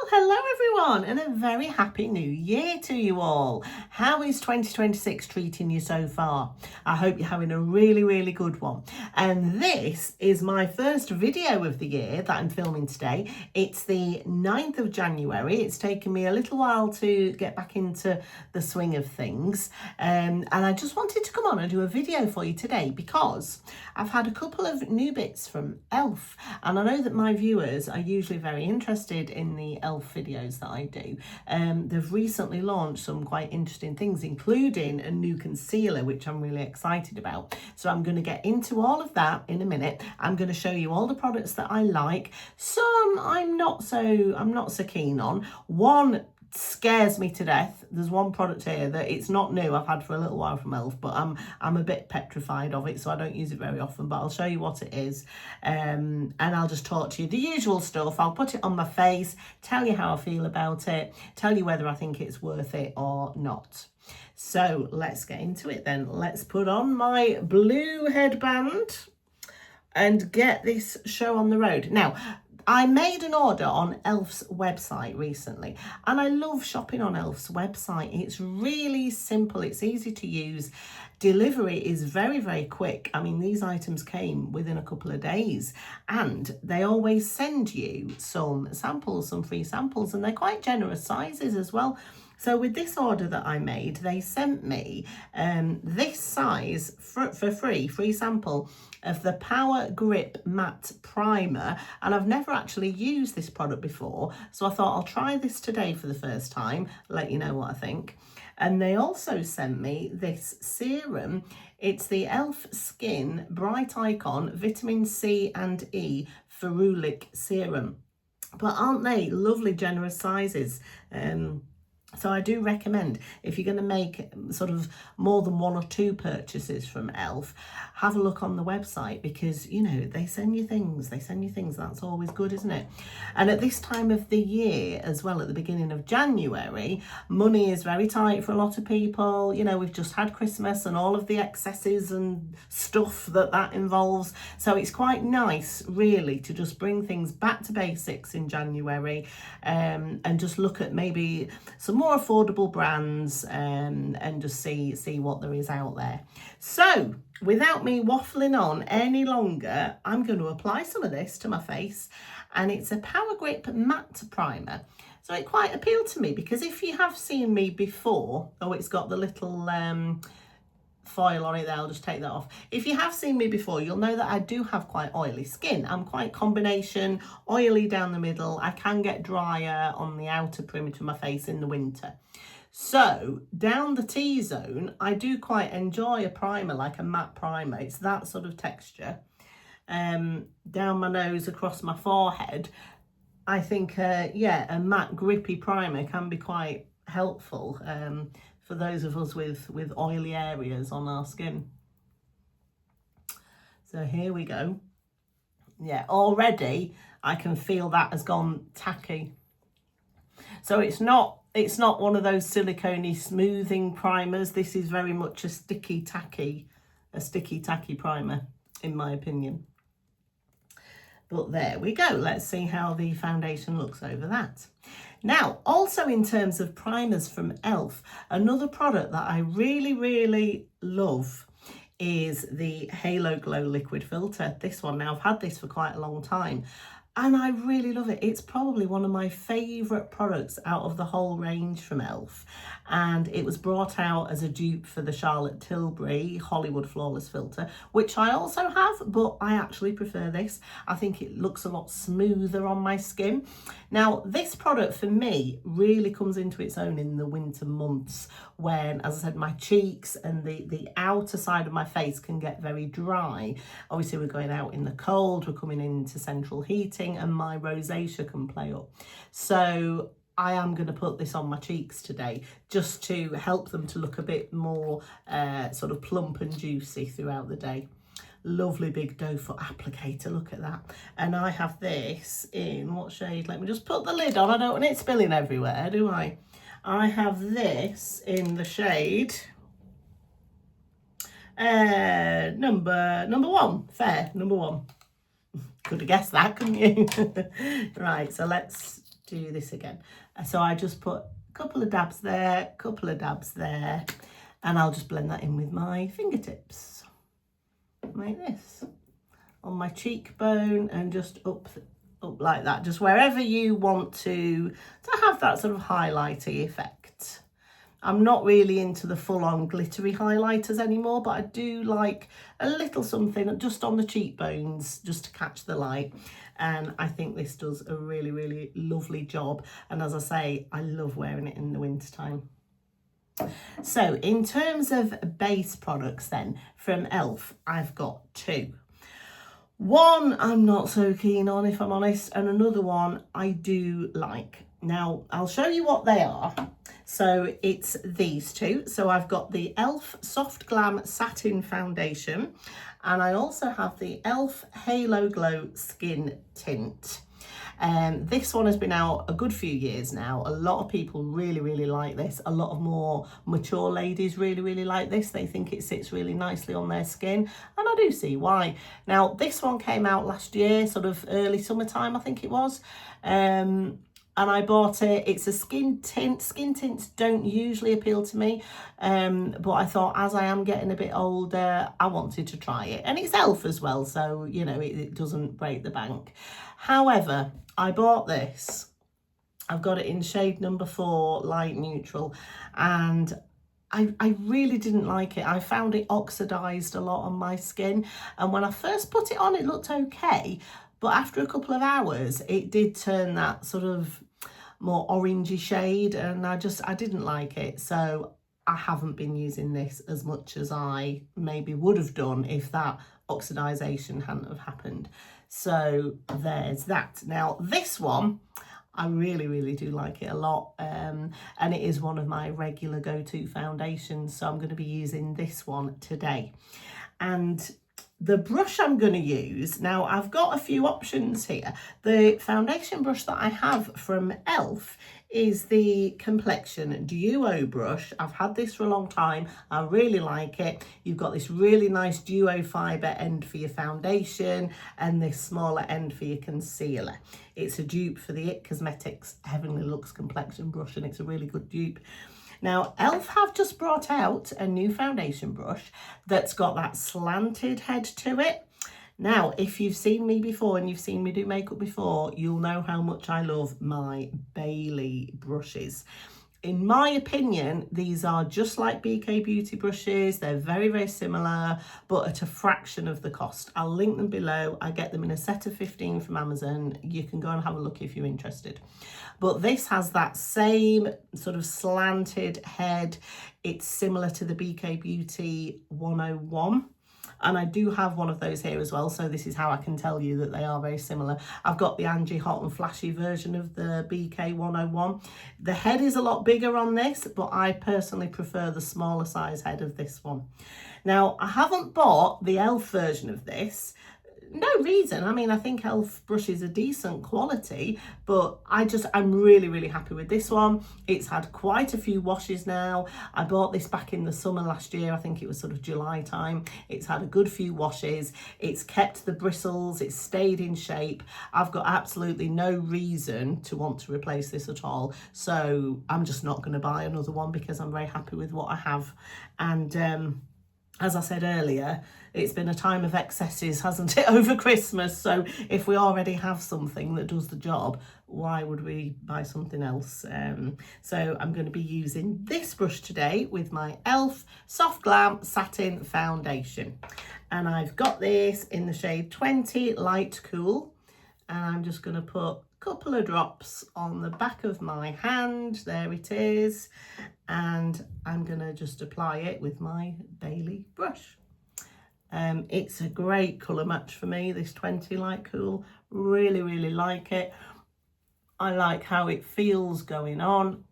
Hello everyone, and a very happy new year to you all. How is 2026 treating you so far? I hope you're having a really good one. And this is my first video of the year that I'm filming today. It's the 9th of January. It's taken me a little while to get back into the swing of things. And I just wanted to come on and do a video for you today because I've had a couple of new bits from Elf. And I know that my viewers are usually very interested in the Elf videos that I do. They've recently launched some quite interesting things, including a new concealer, which I'm really excited about. So I'm going to get into all of that in a minute. I'm going to show you all the products that I like. Some I'm not so keen on. One scares me to death. There's one product here that it's not new, I've had for a little while from Elf, but I'm a bit petrified of it, so I don't use it very often, but I'll show you what it is, and I'll just talk to you the usual stuff. I'll put it on my face, tell you how I feel about it, tell you whether I think it's worth it or not. So let's get into it then. Let's put on my blue headband and get this show on the road. Now, I made an order on Elf's website recently, and I love shopping on Elf's website. It's really simple, it's easy to use. Delivery is very quick. I mean, these items came within a couple of days, and they always send you some samples, some free samples, and they're quite generous sizes as well. So with this order that I made, they sent me this size for free sample of the Power Grip Matte Primer. And I've never actually used this product before. So I thought I'll try this today for the first time, let you know what I think. And they also sent me this serum. It's the Elf Skin Bright Icon Vitamin C and E Ferulic Serum. But aren't they lovely generous sizes? So I do recommend, if you're going to make sort of more than one or two purchases from Elf, have a look on the website, because, you know, they send you things. That's always good, isn't it? And at this time of the year as well, at the beginning of January, money is very tight for a lot of people. You know, we've just had Christmas and all of the excesses and stuff that involves. So it's quite nice, really, to just bring things back to basics in January, and just look at maybe some more affordable brands, and just see what there is out there. So without me waffling on any longer, I'm going to apply some of this to my face, and it's a Power Grip Matte Primer. So it quite appealed to me, because if you have seen me before, it's got the little foil on it there, I'll just take that off. If you have seen me before, you'll know that I do have quite oily skin. I'm quite combination, oily down the middle. I can get drier on the outer perimeter of my face in the winter. So down the T-zone, I do quite enjoy a primer, like a matte primer. It's that sort of texture. Down my nose, across my forehead, I think, yeah, a matte grippy primer can be quite helpful for those of us with oily areas on our skin. So here we go. Yeah, already I can feel that has gone tacky. So it's not one of those silicone-y smoothing primers. This is very much a sticky tacky primer, in my opinion. But there we go. Let's see how the foundation looks over that. Now, also in terms of primers from Elf, another product that I really love is the Halo Glow Liquid Filter. This one, now I've had this for quite a long time, and I really love it. It's probably one of my favourite products out of the whole range from Elf. And it was brought out as a dupe for the Charlotte Tilbury Hollywood Flawless Filter, which I also have, but I actually prefer this. I think it looks a lot smoother on my skin. Now, this product for me really comes into its own in the winter months, when, as I said, my cheeks and the outer side of my face can get very dry. Obviously, we're going out in the cold, we're coming into central heating, and my rosacea can play up. So I am going to put this on my cheeks today, just to help them to look a bit more sort of plump and juicy throughout the day. Lovely big doe foot applicator, look at that. And I have this in, what shade? Let me just put the lid on. I don't want it spilling everywhere, do I? I have this in the shade number one, fair, number one. Could have guessed that, couldn't you? Right, so let's do this again. So I just put a couple of dabs there, couple of dabs there, and I'll just blend that in with my fingertips like this on my cheekbone and just up like that, just wherever you want to have that sort of highlighty effect. I'm not really into the full-on glittery highlighters anymore, but I do like a little something just on the cheekbones just to catch the light. And I think this does a really, really lovely job. And as I say, I love wearing it in the wintertime. So in terms of base products then, from e.l.f., I've got two. One I'm not so keen on, if I'm honest, and another one I do like. Now, I'll show you what they are. So it's these two. So I've got the e.l.f. Soft Glam Satin Foundation, and I also have the e.l.f. Halo Glow Skin Tint. This one has been out a good few years now. A lot of people really, really like this. A lot of more mature ladies really, really like this. They think it sits really nicely on their skin, and I do see why. Now, this one came out last year, sort of early summertime, I think it was. And I bought it. It's a skin tint. Skin tints don't usually appeal to me, but I thought as I am getting a bit older, I wanted to try it. And it's e.l.f. as well, so, you know, it doesn't break the bank. However, I bought this. I've got it in shade number 4, light neutral, and I really didn't like it. I found it oxidized a lot on my skin, and when I first put it on, it looked okay. But after a couple of hours, it did turn that sort of more orangey shade, and I didn't like it. So I haven't been using this as much as I maybe would have done if that oxidization hadn't have happened. So there's that. Now, this one, I really, really do like it a lot. And it is one of my regular go-to foundations. So I'm going to be using this one today. And the brush I'm going to use, now I've got a few options here. The foundation brush that I have from e.l.f. is the Complexion Duo brush. I've had this for a long time. I really like it. You've got this really nice duo fibre end for your foundation and this smaller end for your concealer. It's a dupe for the IT Cosmetics Heavenly Looks complexion brush, and it's a really good dupe. Now, e.l.f. have just brought out a new foundation brush that's got that slanted head to it. Now, if you've seen me before and you've seen me do makeup before, you'll know how much I love my Bailey brushes. In my opinion, these are just like BK Beauty brushes. They're very, very similar, but at a fraction of the cost. I'll link them below. I get them in a set of 15 from Amazon. You can go and have a look if you're interested. But this has that same sort of slanted head. It's similar to the BK Beauty 101. And I do have one of those here as well, so this is how I can tell you that they are very similar. I've got the Angie Hot and Flashy version of the BK 101. The head is a lot bigger on this, but I personally prefer the smaller size head of this one. Now, I haven't bought the e.l.f. version of this. No reason. I mean, I think e.l.f. brushes are decent quality, but I'm really, really happy with this one. It's had quite a few washes now. I bought this back in the summer last year. I think it was sort of July time. It's had a good few washes. It's kept the bristles. It's stayed in shape. I've got absolutely no reason to want to replace this at all. So I'm just not going to buy another one because I'm very happy with what I have. And as I said earlier, it's been a time of excesses, hasn't it, over Christmas? So if we already have something that does the job, why would we buy something else? So I'm going to be using this brush today with my e.l.f. Soft Glam Satin Foundation. And I've got this in the shade 20 Light Cool. And I'm just going to put a couple of drops on the back of my hand. There it is. And I'm going to just apply it with my Bailey brush. It's a great colour match for me, this 20 Light Cool. Really, really like it. I like how it feels going on.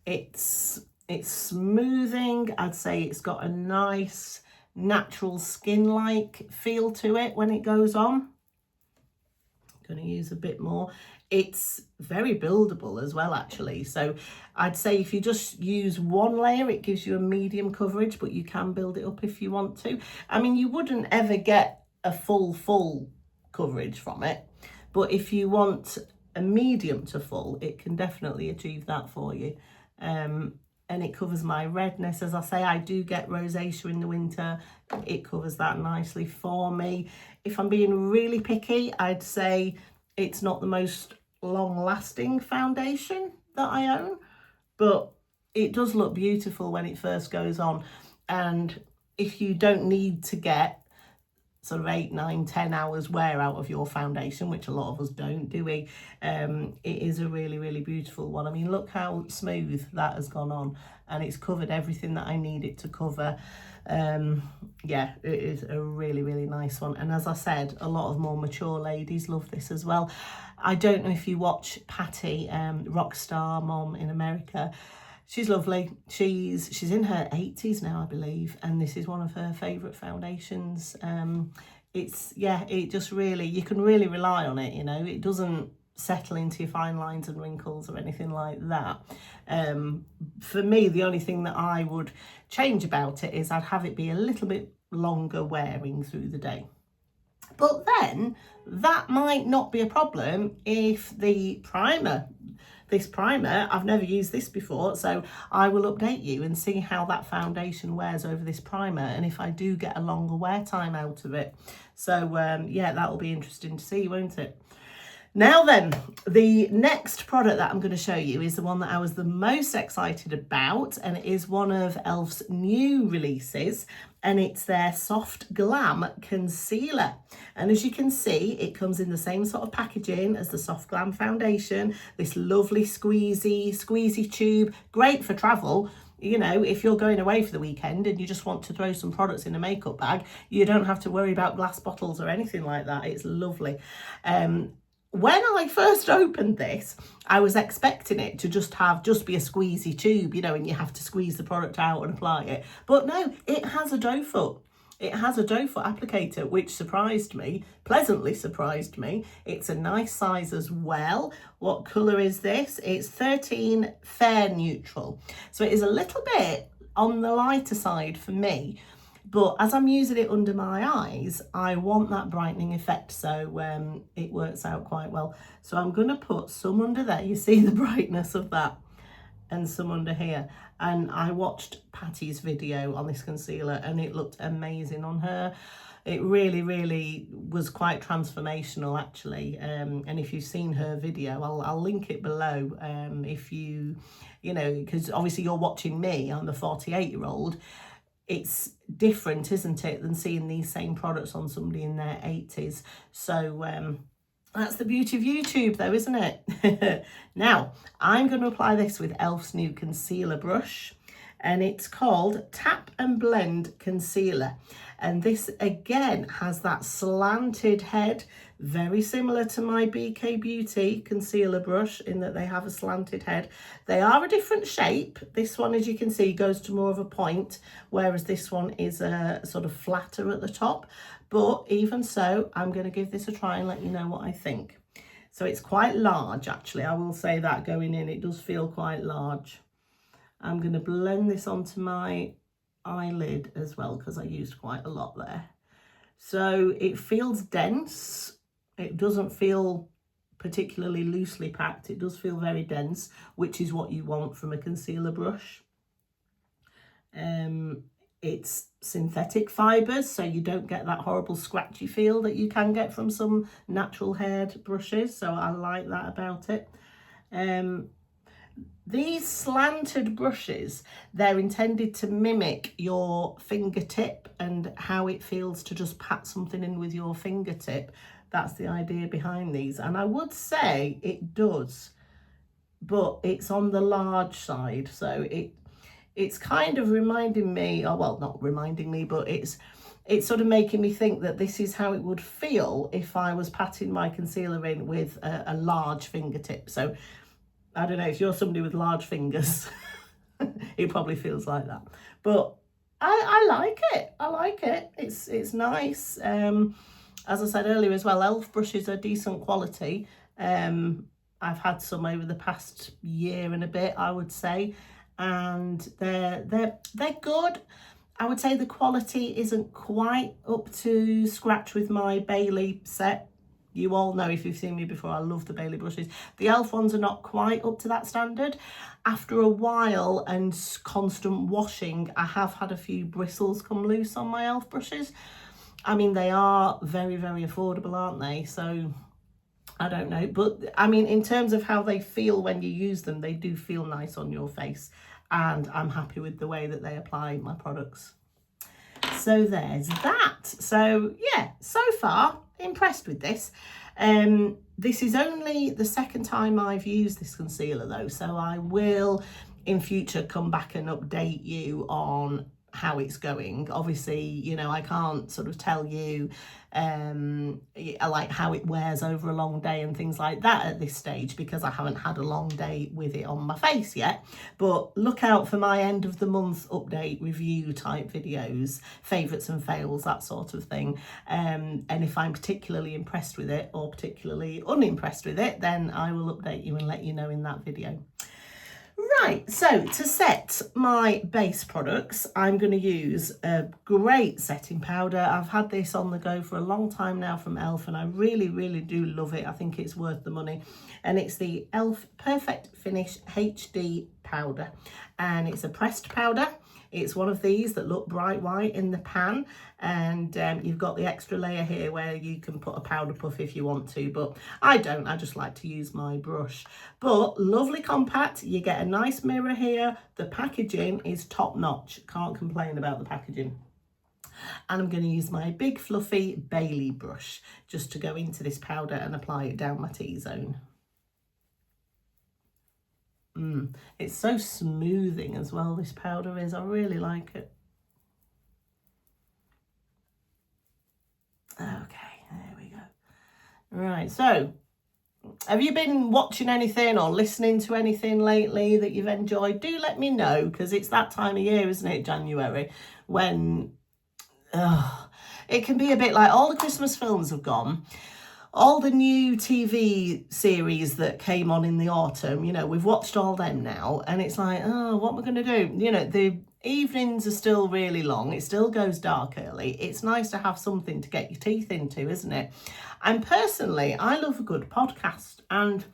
It's smoothing. I'd say it's got a nice natural skin-like feel to it when it goes on. I'm going to use a bit more. It's very buildable as well, actually. So I'd say if you just use one layer, it gives you a medium coverage, but you can build it up if you want to. I mean, you wouldn't ever get a full coverage from it, but if you want a medium to full, it can definitely achieve that for you. And it covers my redness. As I say, I do get rosacea in the winter. It covers that nicely for me. If I'm being really picky, I'd say it's not the most long-lasting foundation that I own, but it does look beautiful when it first goes on. And if you don't need to get sort of 8, 9, 10 hours wear out of your foundation, which a lot of us don't, do we? It is a really, really beautiful one. I mean, look how smooth that has gone on, and it's covered everything that I need it to cover. Yeah, it is a really, really nice one. And as I said, a lot of more mature ladies love this as well. I don't know if you watch Patty, Rockstar Mom in America. She's lovely. She's in her 80s now, I believe, and this is one of her favourite foundations. It just really, you can really rely on it, you know. It doesn't settle into your fine lines and wrinkles or anything like that. For me, the only thing that I would change about it is I'd have it be a little bit longer wearing through the day. But then that might not be a problem if this primer, I've never used this before, so I will update you and see how that foundation wears over this primer, and if I do get a longer wear time out of it. So yeah, that'll be interesting to see, won't it? Now then, the next product that I'm going to show you is the one that I was the most excited about, and it is one of e.l.f.'s new releases, and it's their Soft Glam Concealer. And as you can see, it comes in the same sort of packaging as the Soft Glam Foundation, this lovely squeezy tube, great for travel. You know, if you're going away for the weekend and you just want to throw some products in a makeup bag, you don't have to worry about glass bottles or anything like that. It's lovely. When I first opened this, I was expecting it to just be a squeezy tube, you know, and you have to squeeze the product out and apply it. But no, it has a doe foot. It has a doe foot applicator, which surprised me, pleasantly surprised me. It's a nice size as well. What colour is this? It's 13 Fair Neutral. So it is a little bit on the lighter side for me. But as I'm using it under my eyes, I want that brightening effect, so it works out quite well. So I'm going to put some under there. You see the brightness of that, and some under here. And I watched Patty's video on this concealer, and it looked amazing on her. It really, really was quite transformational, actually. And if you've seen her video, I'll link it below. If you know, because obviously you're watching me, I'm the 48-year-old. It's different, isn't it, than seeing these same products on somebody in their 80s. So that's the beauty of YouTube though, isn't it? Now, I'm going to apply this with e.l.f.'s new concealer brush, and it's called Tap and Blend Concealer. And this again has that slanted head, very similar to my BK Beauty concealer brush in that they have a slanted head. They are a different shape. This one, as you can see, goes to more of a point, whereas this one is a sort of flatter at the top. But even so, I'm going to give this a try and let you know what I think. So it's quite large, actually. I will say that going in, it does feel quite large. I'm going to blend this onto my eyelid as well, because I used quite a lot there. So it feels dense. It doesn't feel particularly loosely packed. It does feel very dense, which is what you want from a concealer brush. It's synthetic fibres, so you don't get that horrible scratchy feel that you can get from some natural haired brushes. So I like that about it. These slanted brushes, they're intended to mimic your fingertip and how it feels to just pat something in with your fingertip. That's the idea behind these. And I would say it does, but it's on the large side. So it's kind of reminding me, or well, not reminding me, but it's sort of making me think that this is how it would feel if I was patting my concealer in with a large fingertip. So I don't know, if you're somebody with large fingers, it probably feels like that. But I like it. I like it. It's nice. As I said earlier as well, e.l.f. brushes are decent quality. I've had some over the past year and a bit, I would say, and they're good. I would say the quality isn't quite up to scratch with my Bailey set, You all know, if you've seen me before, I love the Bailey brushes. The e.l.f. ones are not quite up to that standard. After a while and constant washing, I have had a few bristles come loose on my e.l.f. brushes. I mean, they are very, very affordable, aren't they? So I don't know. But I mean, in terms of how they feel when you use them, they do feel nice on your face. And I'm happy with the way that they apply my products. So there's that. So yeah, so far impressed with this. This is only the second time I've used this concealer though, so I will in future come back and update you on how it's going. Obviously, you know, I can't sort of tell you like how it wears over a long day and things like that at this stage, because I haven't had a long day with it on my face yet. But look out for my end of the month update review type videos, favourites and fails, that sort of thing. And if I'm particularly impressed with it or particularly unimpressed with it, then I will update you and let you know in that video. Right, so to set my base products, I'm going to use a great setting powder. I've had this on the go for a long time now from e.l.f. and I really, really do love it. I think it's worth the money. And it's the e.l.f. Perfect Finish HD powder. And it's a pressed powder. It's one of these that look bright white in the pan, and you've got the extra layer here where you can put a powder puff if you want to, but I don't. I just like to use my brush. But lovely compact. You get a nice mirror here. The packaging is top notch. Can't complain about the packaging. And I'm going to use my big fluffy Bailey brush just to go into this powder and apply it down my T-zone. It's so smoothing as well, this powder is. I really like it. Okay, there we go. Right, so have you been watching anything or listening to anything lately that you've enjoyed? Do let me know, because it's that time of year, isn't it, January, when it can be a bit like all the Christmas films have gone. All the new TV series that came on in the autumn, you know, we've watched all them now, and it's like, oh, what am I going to do? You know, the evenings are still really long. It still goes dark early. It's nice to have something to get your teeth into, isn't it? And personally, I love a good podcast, and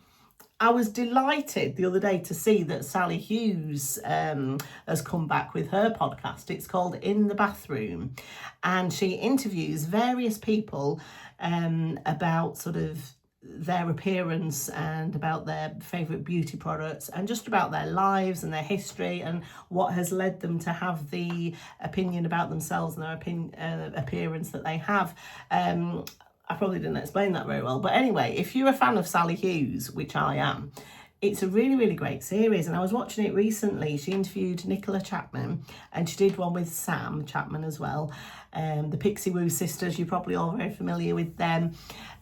I was delighted the other day to see that Sally Hughes has come back with her podcast. It's called In the Bathroom, and she interviews various people about sort of their appearance and about their favourite beauty products and just about their lives and their history and what has led them to have the opinion about themselves and their appearance that they have. I probably didn't explain that very well. But anyway, if you're a fan of Sally Hughes, which I am, it's a really, really great series. And I was watching it recently. She interviewed Nicola Chapman, and she did one with Sam Chapman as well. The Pixie Woo sisters, you're probably all very familiar with them.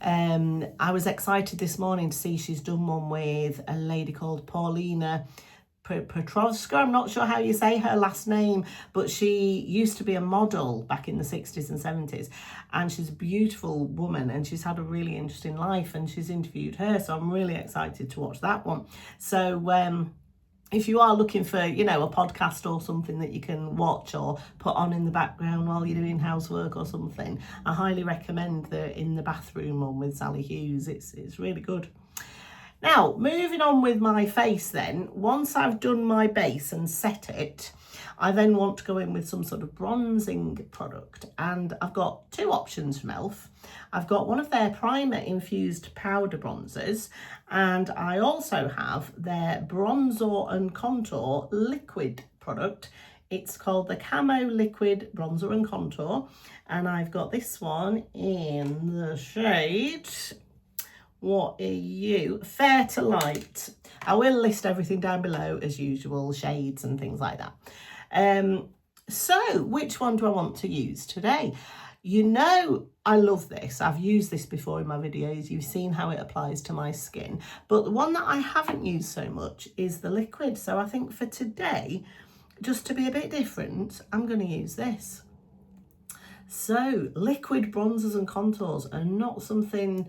I was excited this morning to see she's done one with a lady called Paulina Petrovska. I'm not sure how you say her last name, but she used to be a model back in the 60s and 70s, and she's a beautiful woman, and she's had a really interesting life, and she's interviewed her, so I'm really excited to watch that one. So if you are looking for, you know, a podcast or something that you can watch or put on in the background while you're doing housework or something, I highly recommend the In the Bathroom one with Sally Hughes. It's really good. Now, moving on with my face then, once I've done my base and set it, I then want to go in with some sort of bronzing product. And I've got two options from e.l.f. I've got one of their primer infused powder bronzers, and I also have their bronzer and contour liquid product. It's called the Camo Liquid Bronzer and Contour, and I've got this one in the shade... What are you? Fair to Light. I will list everything down below as usual, shades and things like that. So which one do I want to use today? You know, I love this. I've used this before in my videos. You've seen how it applies to my skin. But the one that I haven't used so much is the liquid. So I think for today, just to be a bit different, I'm going to use this. So liquid bronzers and contours are not something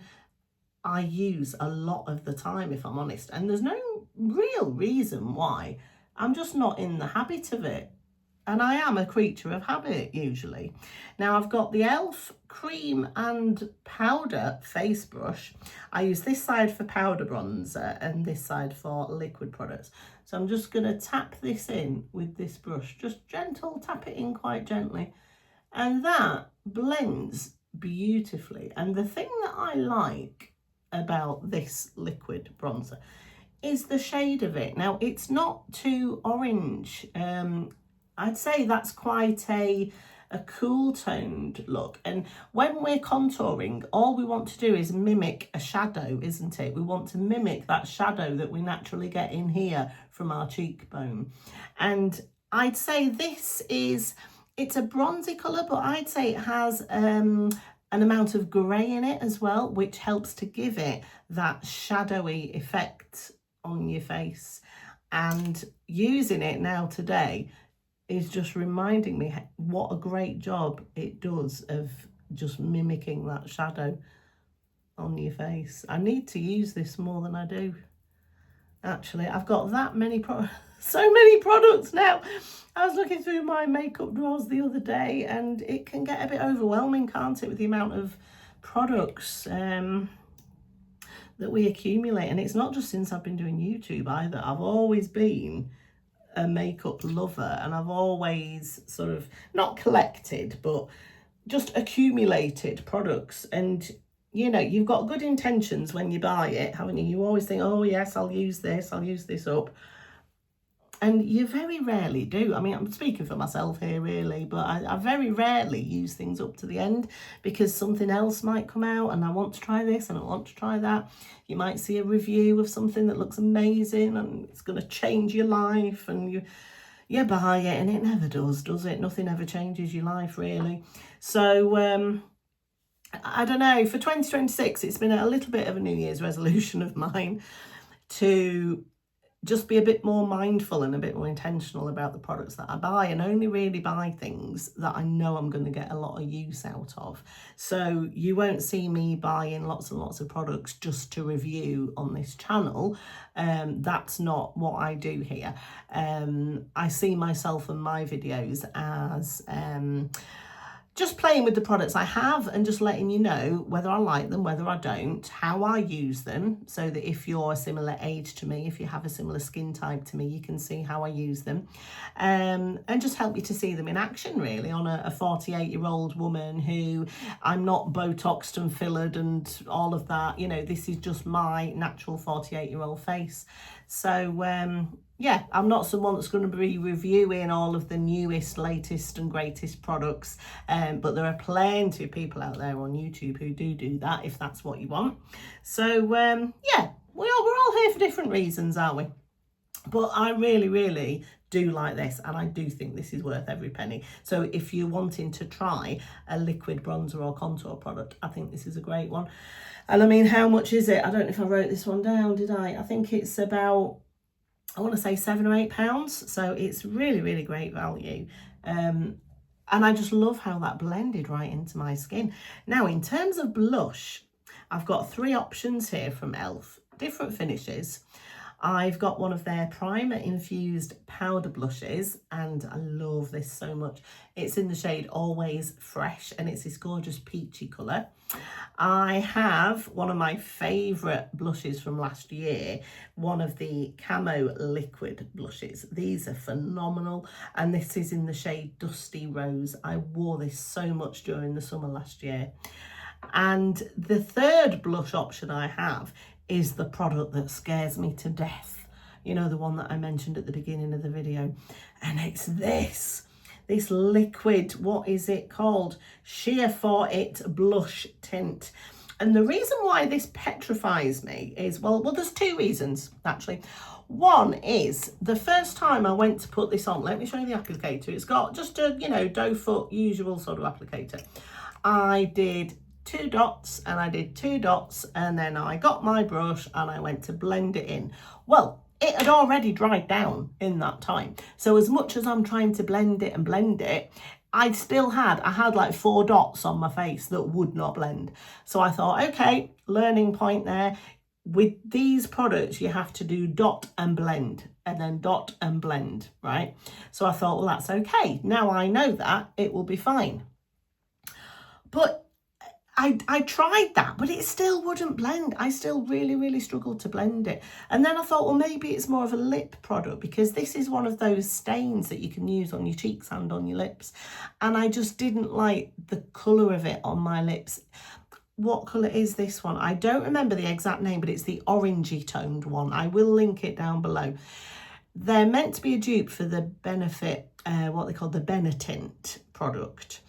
I use a lot of the time, if I'm honest, and there's no real reason why. I'm just not in the habit of it. and I am a creature of habit usually. Now I've got the e.l.f. cream and powder face brush. I use this side for powder bronzer and this side for liquid products. So I'm just going to tap this in with this brush, just gentle, tap it in quite gently, and that blends beautifully. And the thing that I like about this liquid bronzer is the shade of it. Now it's not too orange. I'd say that's quite a cool toned look, and when we're contouring, all we want to do is mimic a shadow, isn't it? We want to mimic that shadow that we naturally get in here from our cheekbone. And I'd say it's a bronzy colour, but I'd say it has an amount of grey in it as well, which helps to give it that shadowy effect on your face. And using it now today is just reminding me what a great job it does of just mimicking that shadow on your face. I need to use this more than I do. Actually, I've got that many so many products now. I was looking through my makeup drawers the other day, and it can get a bit overwhelming, can't it, with the amount of products that we accumulate. And it's not just since I've been doing YouTube either. I've always been a makeup lover, and I've always sort of not collected but just accumulated products. And you know, you've got good intentions when you buy it, haven't you? You always think, oh yes, I'll use this up, and you very rarely do. I mean, I'm speaking for myself here really, but I very rarely use things up to the end, because something else might come out and I want to try this and I want to try that. You might see a review of something that looks amazing and it's going to change your life, and you buy it, and it never does it? Nothing ever changes your life really. So I don't know, for 2026 it's been a little bit of a New Year's resolution of mine to just be a bit more mindful and a bit more intentional about the products that I buy, and only really buy things that I know I'm going to get a lot of use out of. So you won't see me buying lots and lots of products just to review on this channel. That's not what I do here. I see myself and my videos as just playing with the products I have and just letting you know whether I like them, whether I don't, how I use them, so that if you're a similar age to me, if you have a similar skin type to me, you can see how I use them, and just help you to see them in action really on a 48-year-old woman who I'm not Botoxed and fillered and all of that. You know, this is just my natural 48-year-old face. So yeah, I'm not someone that's going to be reviewing all of the newest, latest and greatest products, but there are plenty of people out there on YouTube who do that, if that's what you want. So yeah, we're all here for different reasons, aren't we? But I really do like this, and I do think this is worth every penny. So if you're wanting to try a liquid bronzer or contour product, I think this is a great one. And I mean, how much is it? I don't know if I wrote this one down, did I? I think it's about, I want to say £7 or £8. So it's really great value. And I just love how that blended right into my skin. Now, in terms of blush, I've got 3 options here from e.l.f. Different finishes. I've got one of their primer infused powder blushes, and I love this so much. It's in the shade Always Fresh, and it's this gorgeous peachy colour. I have one of my favourite blushes from last year, one of the Camo liquid blushes. These are phenomenal, and this is in the shade Dusty Rose. I wore this so much during the summer last year. And the third blush option I have is the product that scares me to death. You know, the one that I mentioned at the beginning of the video. And it's this liquid, what is it called? Sheer For It Blush Tint. And the reason why this petrifies me is, well, there's 2 reasons, actually. One is, the first time I went to put this on, let me show you the applicator. It's got just a, you know, doe foot, usual sort of applicator. I did 2 dots and I did 2 dots, and then I got my brush and I went to blend it in. Well, it had already dried down in that time. So as much as I'm trying to blend it, I had like 4 dots on my face that would not blend. So I thought, okay, learning point there. with these products, you have to do dot and blend, and then dot and blend, right? So I thought, well, that's okay. Now I know that, it will be fine. But I tried that, but it still wouldn't blend. I still really struggled to blend it. And then I thought, well, maybe it's more of a lip product, because this is one of those stains that you can use on your cheeks and on your lips. And I just didn't like the colour of it on my lips. What colour is this one? I don't remember the exact name, but it's the orangey toned one. I will link it down below. They're meant to be a dupe for the Benefit, what they call the Benetint product.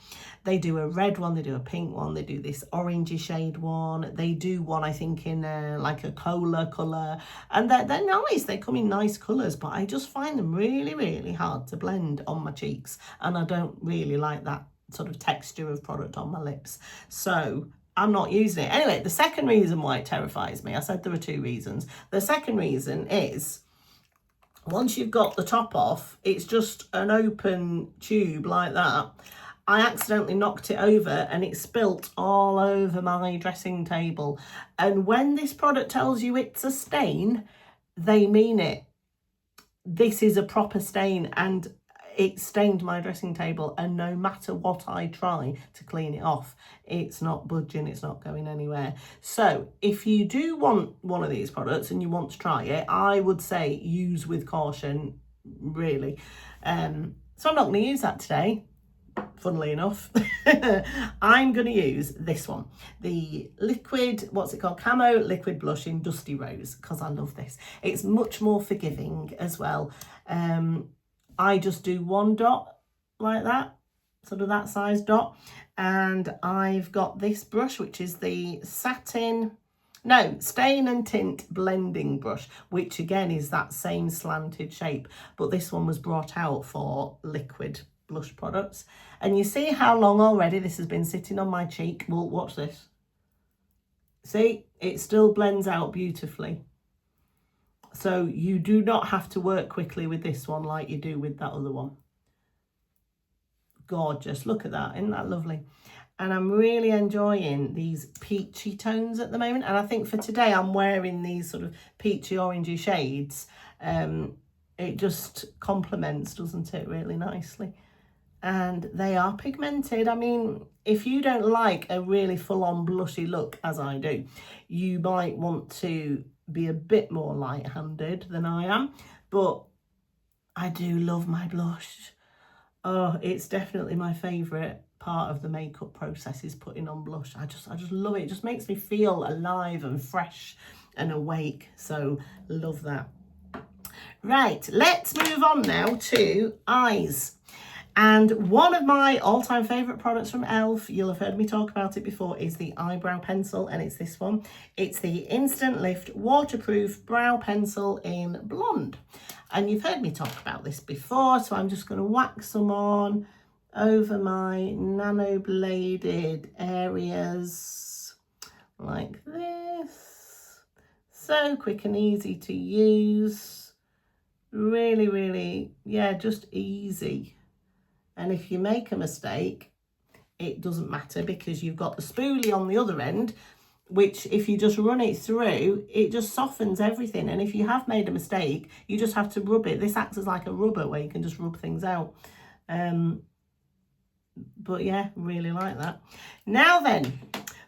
They do a red one, they do a pink one, they do this orangey shade one. They do one, I think, in like a cola colour. And they're nice, they come in nice colours, but I just find them really hard to blend on my cheeks. And I don't really like that sort of texture of product on my lips. So I'm not using it. Anyway, the second reason why it terrifies me, I said there were 2 reasons. The second reason is, once you've got the top off, it's just an open tube like that. I accidentally knocked it over and it spilt all over my dressing table. And when this product tells you it's a stain, they mean it. This is a proper stain, and it stained my dressing table, and no matter what I try to clean it off, it's not budging, it's not going anywhere. So if you do want one of these products and you want to try it, I would say use with caution, really. So I'm not going to use that today, funnily enough. I'm going to use this one, the liquid, what's it called, Camo Liquid Blush in Dusty Rose, because I love this. It's much more forgiving as well. I just do 1 dot like that, sort of that size dot. And I've got this brush, which is the Stain and Tint Blending Brush, which again is that same slanted shape, but this one was brought out for liquid blush products. And you see how long already this has been sitting on my cheek? Well, watch this. See, it still blends out beautifully. So you do not have to work quickly with this one like you do with that other one. Gorgeous, look at that, isn't that lovely? And I'm really enjoying these peachy tones at the moment. And I think for today I'm wearing these sort of peachy orangey shades. It just complements, doesn't it, really nicely? And they are pigmented. I mean, if you don't like a really full-on blushy look, as I do, you might want to be a bit more light-handed than I am, but I do love my blush. Oh, it's definitely my favourite part of the makeup process, is putting on blush. I just love it. It just makes me feel alive and fresh and awake. So love that. Right, let's move on now to eyes. And one of my all-time favourite products from e.l.f., you'll have heard me talk about it before, is the eyebrow pencil, and it's this one. It's the Instant Lift Waterproof Brow Pencil in Blonde. And you've heard me talk about this before, so I'm just going to whack some on over my nano-bladed areas like this. So quick and easy to use. Really, yeah, just easy. And if you make a mistake, it doesn't matter, because you've got the spoolie on the other end, which if you just run it through, it just softens everything. And if you have made a mistake, you just have to rub it. This acts as like a rubber where you can just rub things out. But yeah, really like that. Now then,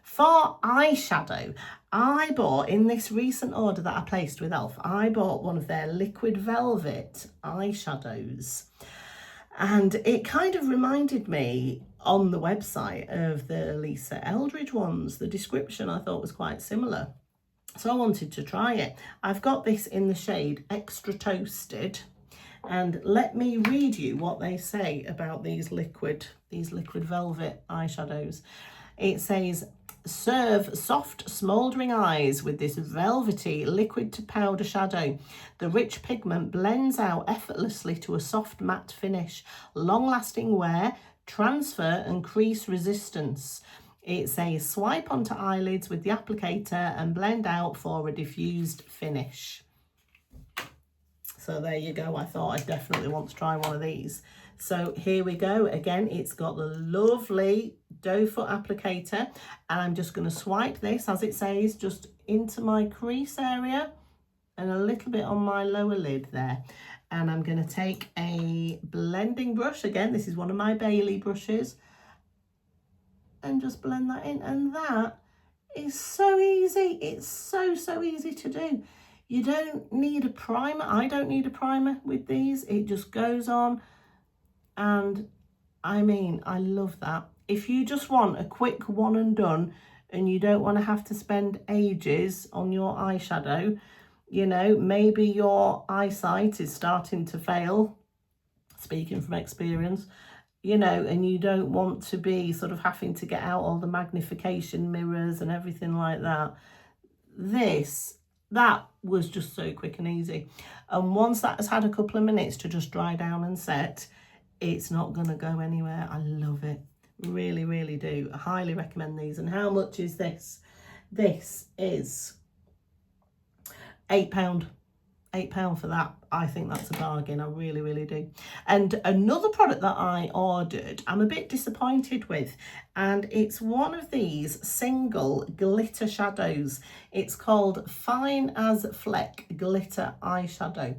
for eyeshadow, I bought, in this recent order that I placed with e.l.f., I bought one of their Liquid Velvet eyeshadows. And it kind of reminded me on the website of the Lisa Eldridge ones. The description I thought was quite similar. So I wanted to try it. I've got this in the shade Extra Toasted. And let me read you what they say about these liquid velvet eyeshadows. It says, serve soft smouldering eyes with this velvety liquid to powder shadow. The rich pigment blends out effortlessly to a soft matte finish, long lasting wear, transfer and crease resistance. It says swipe onto eyelids with the applicator and blend out for a diffused finish. So there you go. I thought I'd definitely want to try one of these. So here we go. Again, it's got the lovely doe foot applicator, and I'm just going to swipe this, as it says, just into my crease area and a little bit on my lower lid there. And I'm going to take a blending brush. Again, this is one of my Bailey brushes, and just blend that in. And that is so easy. It's so easy to do. You don't need a primer. I don't need a primer with these. It just goes on, and I mean, I love that. If you just want a quick one and done and you don't want to have to spend ages on your eyeshadow, you know, maybe your eyesight is starting to fail, speaking from experience, you know, and you don't want to be sort of having to get out all the magnification mirrors and everything like that. That was just so quick and easy. And once that has had a couple of minutes to just dry down and set, it's not going to go anywhere. I love it. Really do. I highly recommend these. And how much is this? This is £8. £8 for that. I think that's a bargain. I really do. And another product that I ordered, I'm a bit disappointed with, and it's one of these single glitter shadows. It's called Fine as Fleck Glitter Eyeshadow.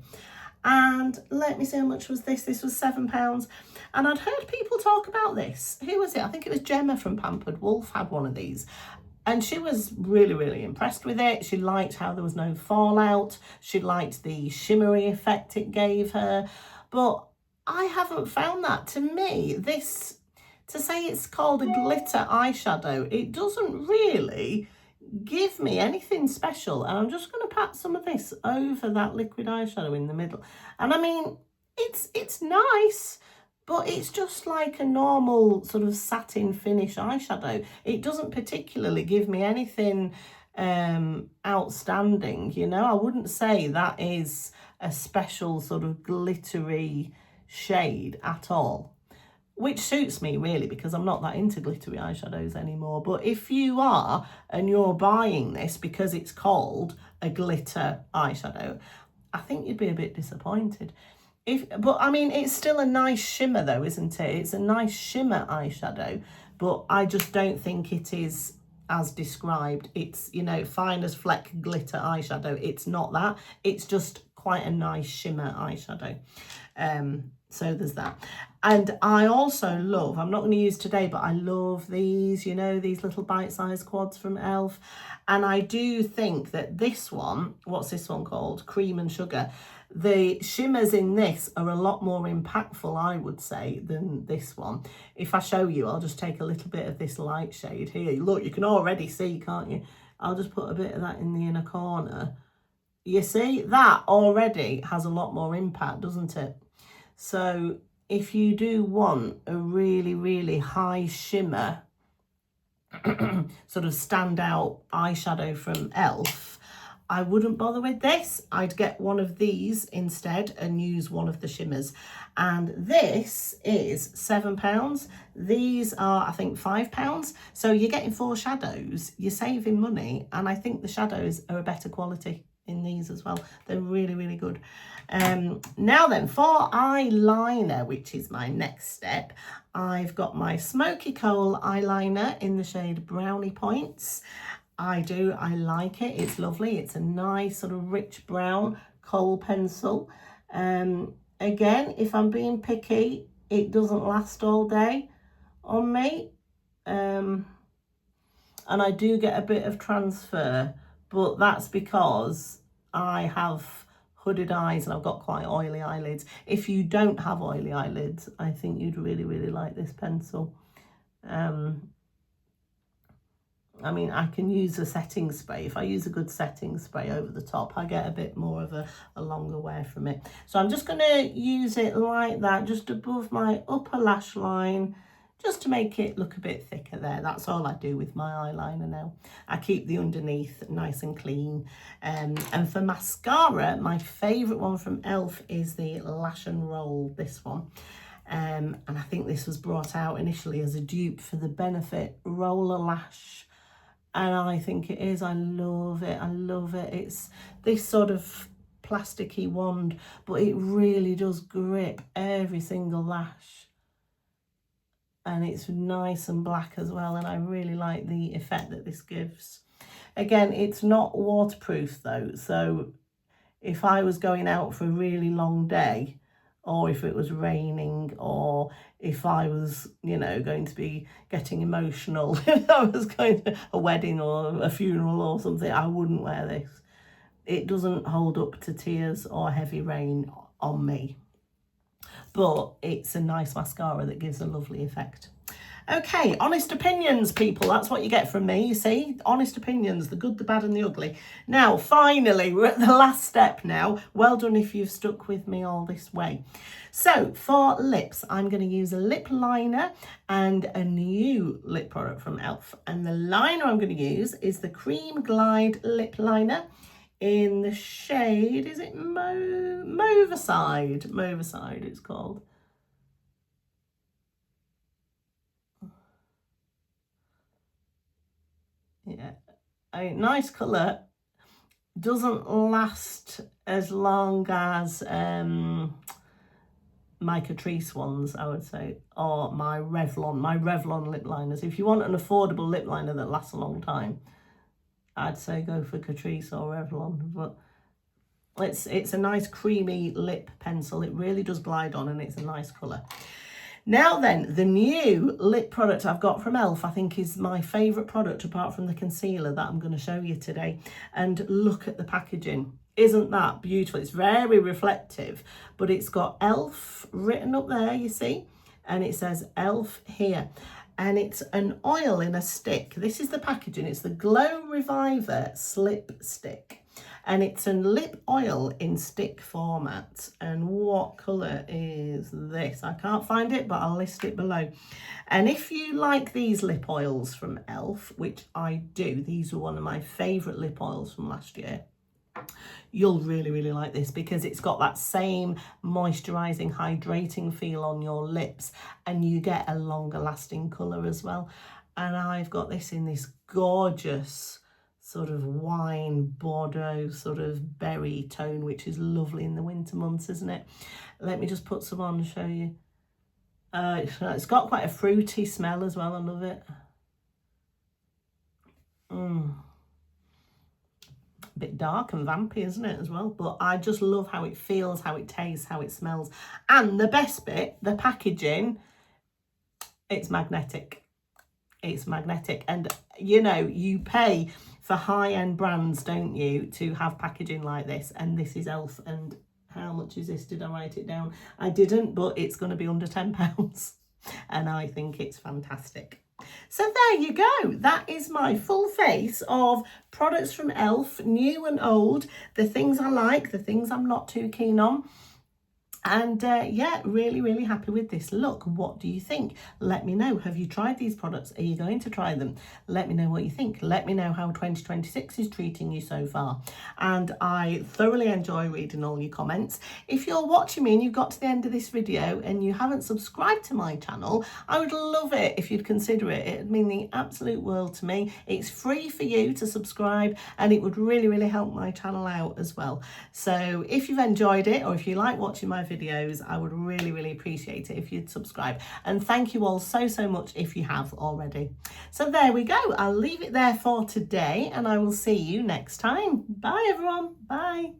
And let me see, how much was this? This was £7. And I'd heard people talk about this. Who was it? I think it was Gemma from Pampered Wolf had one of these. And she was really impressed with it. She liked how there was no fallout. She liked the shimmery effect it gave her. But I haven't found that. To me, this, to say it's called a glitter eyeshadow, it doesn't really give me anything special. And I'm just going to pat some of this over that liquid eyeshadow in the middle. And I mean, it's nice, but it's just like a normal sort of satin finish eyeshadow. It doesn't particularly give me anything outstanding, you know. I wouldn't say that is a special sort of glittery shade at all, which suits me really, because I'm not that into glittery eyeshadows anymore. But if you are and you're buying this because it's called a glitter eyeshadow, I think you'd be a bit disappointed. But I mean, it's still a nice shimmer though, isn't it? It's a nice shimmer eyeshadow, but I just don't think it is as described. It's, you know, Fine as Fleck glitter eyeshadow. It's not that. It's just quite a nice shimmer eyeshadow. So there's that. And I also love, I'm not going to use today, but I love these, you know, these little bite-sized quads from e.l.f. And I do think that this one, what's this one called? Cream and Sugar. The shimmers in this are a lot more impactful, I would say, than this one. If I show you, I'll just take a little bit of this light shade here. Look, you can already see, can't you? I'll just put a bit of that in the inner corner. You see, that already has a lot more impact, doesn't it? So if you do want a really high shimmer, sort of standout eyeshadow from e.l.f., I wouldn't bother with this. I'd get one of these instead and use one of the shimmers. And this is £7. These are, I think, £5. So you're getting 4 shadows, you're saving money, and I think the shadows are a better quality in these as well. They're really good. Now then, for eyeliner, which is my next step, I've got my Smoky Coal eyeliner in the shade Brownie Points. I like it. It's lovely. It's a nice sort of rich brown kohl pencil. Again, if I'm being picky, it doesn't last all day on me. And I do get a bit of transfer, but that's because I have hooded eyes and I've got quite oily eyelids. If you don't have oily eyelids, I think you'd really like this pencil. I mean, I can use a setting spray. If I use a good setting spray over the top, I get a bit more of a longer wear from it. So I'm just going to use it like that, just above my upper lash line, just to make it look a bit thicker there. That's all I do with my eyeliner now. I keep the underneath nice and clean. And for mascara, my favourite one from e.l.f. is the Lash and Roll, this one. And I think this was brought out initially as a dupe for the Benefit Roller Lash. And I think it is. I love it. It's this sort of plasticky wand, but it really does grip every single lash. And it's nice and black as well, and I really like the effect that this gives. Again, it's not waterproof though, so if I was going out for a really long day, or if it was raining, or if I was, you know, going to be getting emotional, if I was going to a wedding or a funeral or something, I wouldn't wear this. It doesn't hold up to tears or heavy rain on me. But it's a nice mascara that gives a lovely effect. Okay, honest opinions, people. That's what you get from me, you see? Honest opinions, the good, the bad and the ugly. Now, finally, we're at the last step now. Well done if you've stuck with me all this way. So, for lips, I'm going to use a lip liner and a new lip product from e.l.f. And the liner I'm going to use is the Cream Glide Lip Liner in the shade, is it Mauvicide? Mauvicide it's called. Yeah, a nice colour. Doesn't last as long as my Catrice ones, I would say, or my Revlon lip liners. If you want an affordable lip liner that lasts a long time, I'd say go for Catrice or Revlon. But it's a nice creamy lip pencil. It really does glide on, and it's a nice colour. Now then, the new lip product I've got from e.l.f. I think is my favourite product apart from the concealer that I'm going to show you today. And look at the packaging. Isn't that beautiful? It's very reflective, but it's got e.l.f. written up there, you see, and it says e.l.f. here. And it's an oil in a stick. This is the packaging. It's the Glow Reviver Slip Stick. And it's a lip oil in stick format. And what colour is this? I can't find it, but I'll list it below. And if you like these lip oils from e.l.f., which I do, these are one of my favourite lip oils from last year, you'll really like this because it's got that same moisturising, hydrating feel on your lips, and you get a longer lasting colour as well. And I've got this in this gorgeous sort of wine Bordeaux sort of berry tone, which is lovely in the winter months, isn't it? Let me just put some on and show you. It's got quite a fruity smell as well. I love it. A bit dark and vampy, isn't it, as well? But I just love how it feels, how it tastes, how it smells. And the best bit, the packaging, it's magnetic. It's magnetic. And, you know, you pay for high-end brands, don't you, to have packaging like this. And this is e.l.f. And how much is this? Did I write it down? I didn't, but it's going to be under £10. And I think it's fantastic. So there you go. That is my full face of products from e.l.f., new and old, the things I like, the things I'm not too keen on. And yeah, really happy with this look. What do you think? Let me know. Have you tried these products? Are you going to try them? Let me know what you think. Let me know how 2026 is treating you so far. And I thoroughly enjoy reading all your comments. If you're watching me and you've got to the end of this video and you haven't subscribed to my channel, I would love it if you'd consider it. It'd mean the absolute world to me. It's free for you to subscribe, and it would really help my channel out as well. So if you've enjoyed it, or if you like watching my videos, I would really appreciate it if you'd subscribe. And thank you all so much if you have already. So there we go. I'll leave it there for today, and I will see you next time. Bye everyone. Bye.